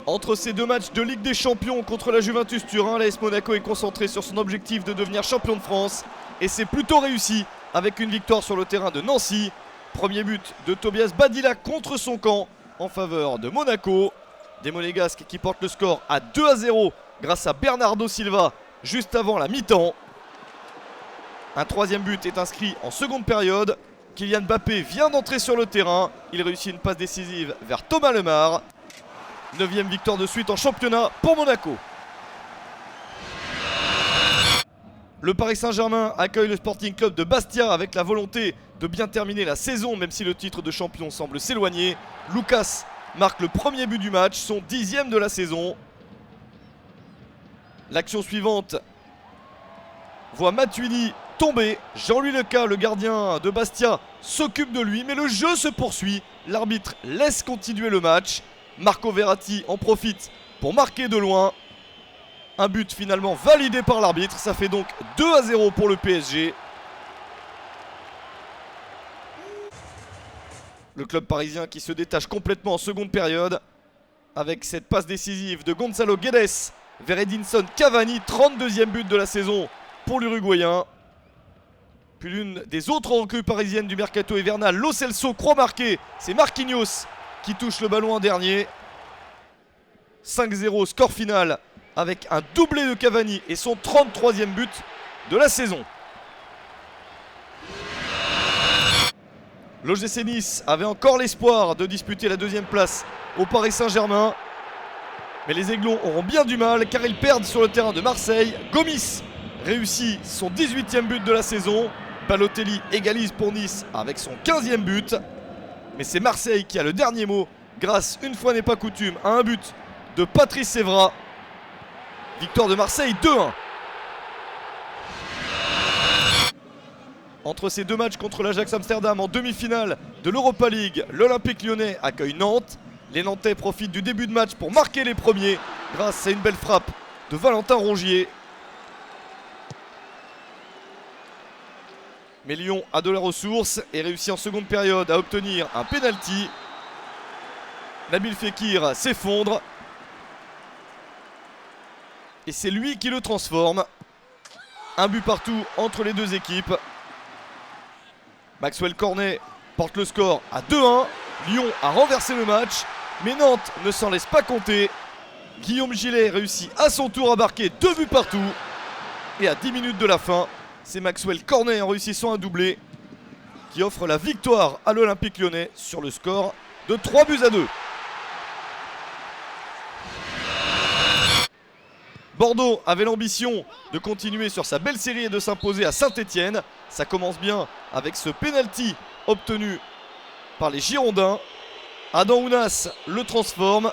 Entre ces deux matchs de Ligue des Champions contre la Juventus Turin, l'AS Monaco est concentré sur son objectif de devenir champion de France. Et c'est plutôt réussi avec une victoire sur le terrain de Nancy. Premier but de Tobias Badilla contre son camp en faveur de Monaco. Des Monégasques qui portent le score à 2-0 grâce à Bernardo Silva juste avant la mi-temps. Un troisième but est inscrit en seconde période. Kylian Mbappé vient d'entrer sur le terrain. Il réussit une passe décisive vers Thomas Lemar. 9e victoire de suite en championnat pour Monaco. Le Paris Saint-Germain accueille le Sporting Club de Bastia avec la volonté de bien terminer la saison, même si le titre de champion semble s'éloigner. Lucas marque le premier but du match, son 10e de la saison. L'action suivante voit Matuidi tomber. Jean-Louis Leca, le gardien de Bastia, s'occupe de lui, mais le jeu se poursuit. L'arbitre laisse continuer le match. Marco Verratti en profite pour marquer de loin. Un but finalement validé par l'arbitre. Ça fait donc 2-0 pour le PSG. Le club parisien qui se détache complètement en seconde période avec cette passe décisive de Gonzalo Guedes vers Edinson Cavani. 32e but de la saison pour l'Uruguayen. Puis l'une des autres recrues parisiennes du mercato hivernal, Lo Celso, croit marquer. C'est Marquinhos qui touche le ballon en dernier. 5-0 score final avec un doublé de Cavani et son 33e but de la saison. L'OGC Nice avait encore l'espoir de disputer la deuxième place au Paris Saint-Germain. Mais les Aiglons auront bien du mal car ils perdent sur le terrain de Marseille. Gomis réussit son 18e but de la saison. Balotelli égalise pour Nice avec son 15e but. Mais c'est Marseille qui a le dernier mot grâce, une fois n'est pas coutume, à un but de Patrice Evra. Victoire de Marseille 2-1. Entre ces deux matchs contre l'Ajax Amsterdam en demi-finale de l'Europa League, l'Olympique Lyonnais accueille Nantes. Les Nantais profitent du début de match pour marquer les premiers grâce à une belle frappe de Valentin Rongier. Mais Lyon a de la ressource et réussit en seconde période à obtenir un penalty. Nabil Fekir s'effondre. Et c'est lui qui le transforme. Un but partout entre les deux équipes. Maxwell Cornet porte le score à 2-1. Lyon a renversé le match. Mais Nantes ne s'en laisse pas compter. Guillaume Gillet réussit à son tour à marquer 2 buts partout. Et à 10 minutes de la fin, c'est Maxwell Cornet en réussissant un doublé qui offre la victoire à l'Olympique Lyonnais sur le score de 3-2. Bordeaux avait l'ambition de continuer sur sa belle série et de s'imposer à Saint-Etienne. Ça commence bien avec ce penalty obtenu par les Girondins. Adam Ounas le transforme.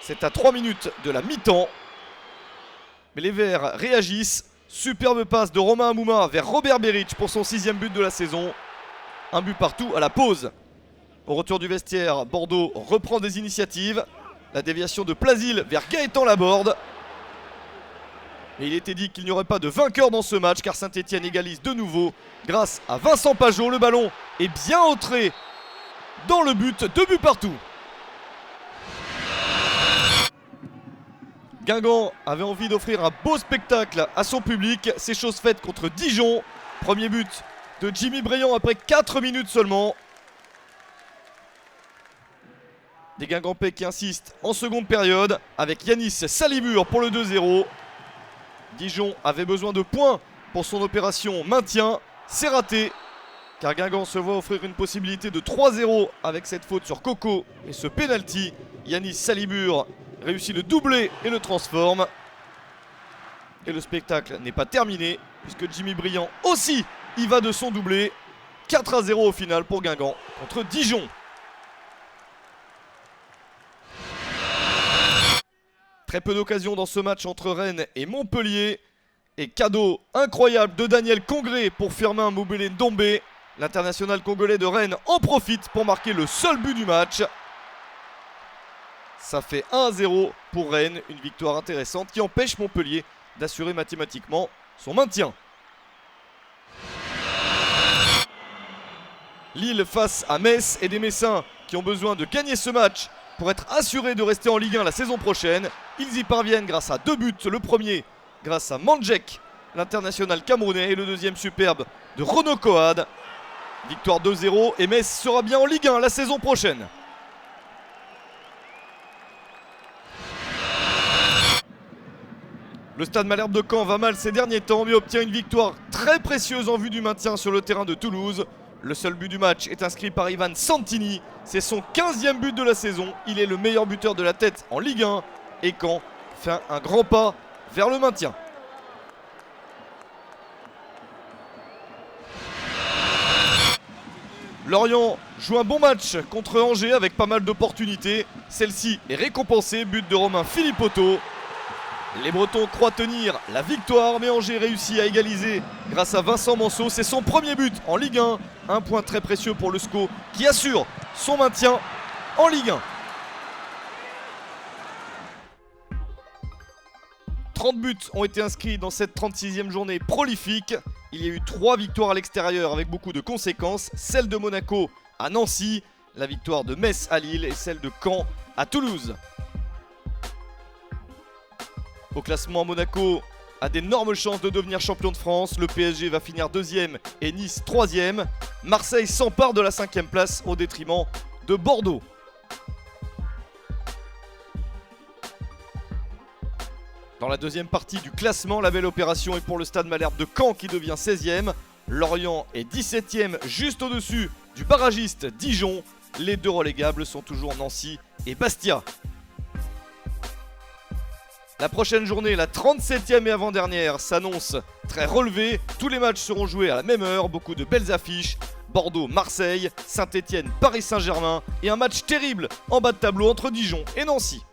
C'est à 3 minutes de la mi-temps. Mais les Verts réagissent. Superbe passe de Romain Amouma vers Robert Beric pour son 6e but de la saison. Un but partout à la pause. Au retour du vestiaire, Bordeaux reprend des initiatives. La déviation de Plasil vers Gaëtan Laborde. Et il était dit qu'il n'y aurait pas de vainqueur dans ce match car Saint-Etienne égalise de nouveau grâce à Vincent Pajot. Le ballon est bien entré dans le but, 2 buts partout. Guingamp avait envie d'offrir un beau spectacle à son public. C'est chose faite contre Dijon. Premier but de Jimmy Briand après 4 minutes seulement. Des Guingampais qui insistent en seconde période avec Yanis Salibur pour le 2-0. Dijon avait besoin de points pour son opération maintien. C'est raté car Guingamp se voit offrir une possibilité de 3-0 avec cette faute sur Coco et ce penalty. Yanis Salibur réussit le doublé et le transforme. Et le spectacle n'est pas terminé puisque Jimmy Briand aussi y va de son doublé. 4-0 au final pour Guingamp contre Dijon. Très peu d'occasions dans ce match entre Rennes et Montpellier. Et cadeau incroyable de Daniel Congré pour Firmin Mobele Ndombé. L'international congolais de Rennes en profite pour marquer le seul but du match. Ça fait 1-0 pour Rennes, une victoire intéressante qui empêche Montpellier d'assurer mathématiquement son maintien. Lille face à Metz et des Messins qui ont besoin de gagner ce match pour être assurés de rester en Ligue 1 la saison prochaine. Ils y parviennent grâce à 2 buts, le premier grâce à Mandjek, l'international camerounais, et le deuxième superbe de Renaud Coad. Victoire 2-0 et Metz sera bien en Ligue 1 la saison prochaine. Le Stade Malherbe de Caen va mal ces derniers temps mais obtient une victoire très précieuse en vue du maintien sur le terrain de Toulouse. Le seul but du match est inscrit par Ivan Santini. C'est son 15e but de la saison. Il est le meilleur buteur de la tête en Ligue 1 et Caen fait un grand pas vers le maintien. Lorient joue un bon match contre Angers avec pas mal d'opportunités. Celle-ci est récompensée, but de Romain Philippotto. Les Bretons croient tenir la victoire, mais Angers réussit à égaliser grâce à Vincent Manceau. C'est son premier but en Ligue 1. Un point très précieux pour le SCO qui assure son maintien en Ligue 1. 30 buts ont été inscrits dans cette 36e journée prolifique. Il y a eu 3 victoires à l'extérieur avec beaucoup de conséquences. Celle de Monaco à Nancy, la victoire de Metz à Lille et celle de Caen à Toulouse. Au classement, Monaco a d'énormes chances de devenir champion de France. Le PSG va finir 2e et Nice 3e. Marseille s'empare de la 5e place au détriment de Bordeaux. Dans la deuxième partie du classement, la belle opération est pour le Stade Malherbe de Caen qui devient 16e. Lorient est 17e, juste au-dessus du barragiste Dijon. Les 2 relégables sont toujours Nancy et Bastia. La prochaine journée, la 37e et avant-dernière, s'annonce très relevée. Tous les matchs seront joués à la même heure, beaucoup de belles affiches. Bordeaux-Marseille, Saint-Étienne-Paris Saint-Germain et un match terrible en bas de tableau entre Dijon et Nancy.